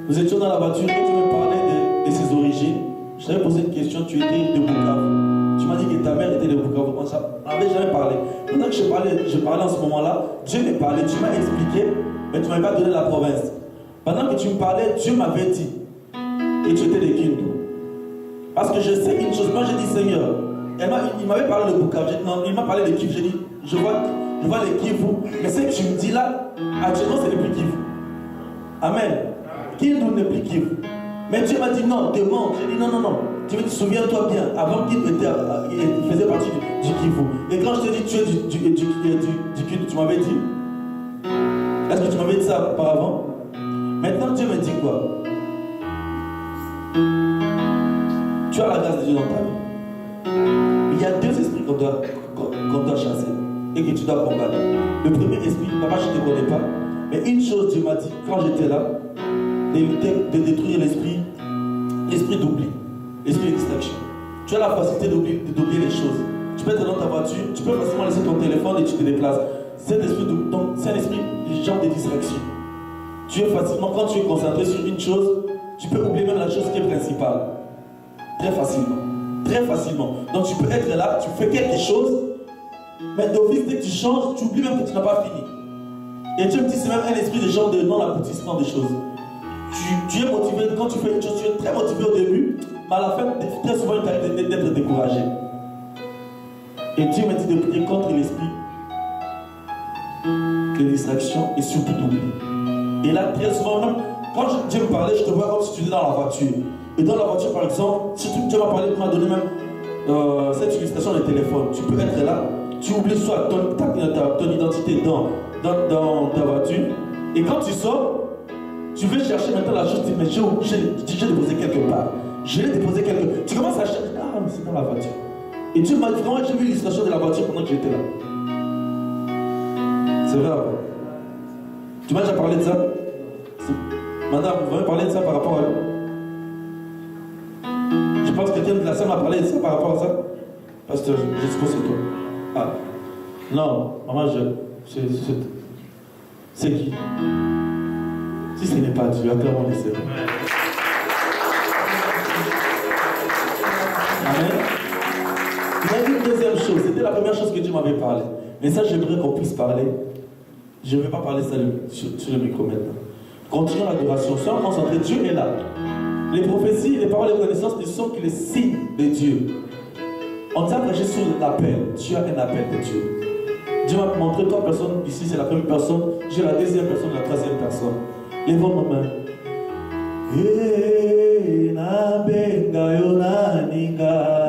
Nous étions dans la voiture et tu me parlais de ses origines. Je t'avais posé une question, tu étais de Bukavu. Tu m'as dit que ta mère était de Bukavu. On n'avait jamais parlé. Pendant que je parlais en ce moment-là, Dieu me parlait, tu m'as expliqué, mais tu ne m'avais pas donné la province. Pendant que tu me parlais, Dieu m'avait dit que tu étais de Kindu. Parce que je sais une chose, moi j'ai dit Seigneur, il m'avait parlé de Bukavu, il m'a parlé de Kivu, j'ai dit, je vois les Kivu, mais ce que tu me dis là, actuellement c'est le plus Kivu. Amen. Kindu n'est plus Kivu. Mais Dieu m'a dit non, demande. J'ai dit non. Tu me dis, souviens-toi bien, avant qu'il faisait partie du Kivu. Et quand je t'ai dit tu es du Kindu, tu m'avais dit, est-ce que tu m'avais dit ça auparavant? Maintenant Dieu me dit quoi? Tu as la grâce de Dieu dans ta vie. Il y a deux esprits qu'on doit chasser et que tu dois combattre. Le premier esprit, papa je ne te connais pas, mais une chose Dieu m'a dit quand j'étais là, de détruire l'esprit d'oubli, l'esprit de distraction. Tu as la facilité d'oublier les choses. Tu peux être dans ta voiture, tu peux facilement laisser ton téléphone et tu te déplaces. C'est un esprit genre de distraction. Tu es facilement, quand tu es concentré sur une chose, tu peux oublier même la chose qui est principale. Très facilement. Très facilement. Donc tu peux être là, tu fais quelque chose, mais d'office, dès que tu changes, tu oublies même que tu n'as pas fini. Et Dieu me dit, c'est même un esprit de genre de non-aboutissement des choses. Tu es motivé, quand tu fais une chose, tu es très motivé au début, mais à la fin, très souvent, il t'arrive d'être découragé. Et Dieu m'a dit de prier contre l'esprit de distraction et surtout d'oubli. Et là, très souvent, même quand Dieu me parlait, je te vois comme si tu étais dans la voiture. Et dans la voiture, par exemple, si Dieu m'a donné même cette illustration de téléphone. Tu peux être là, tu oublies soit ton identité dans ta voiture. Et quand tu sors, tu veux chercher maintenant la chose, mais j'ai déposé quelque part. Je l'ai déposé quelque part. Tu commences à chercher, ah, mais c'est dans la voiture. Et Dieu m'a dit, vraiment, j'ai vu l'illustration de la voiture pendant que j'étais là. C'est vrai. Tu m'as déjà parlé de ça? Madame, vous m'avez parlé de ça par rapport à lui? Je pense que quelqu'un de la salle m'a parlé de ça par rapport à ça. Pasteur, je suppose que c'est toi. Ah. Non, maman, c'est qui? Si ce n'est pas Dieu, acclamons les Seigneur. Amen. Il y a une deuxième chose, c'était la première chose que Dieu m'avait parlé. Mais ça, j'aimerais qu'on puisse parler. Je ne vais pas parler ça sur le micro maintenant. Continuons l'adoration, soyons concentrés, Dieu est là. Les prophéties, les paroles de connaissance ne sont que les signes de Dieu. On t'a prêché sur l'appel. Tu as un appel de Dieu. Dieu m'a montré trois personnes ici, c'est la première personne. J'ai la deuxième personne, la troisième personne. Lèvons nos mains. Na benga yo na ninga.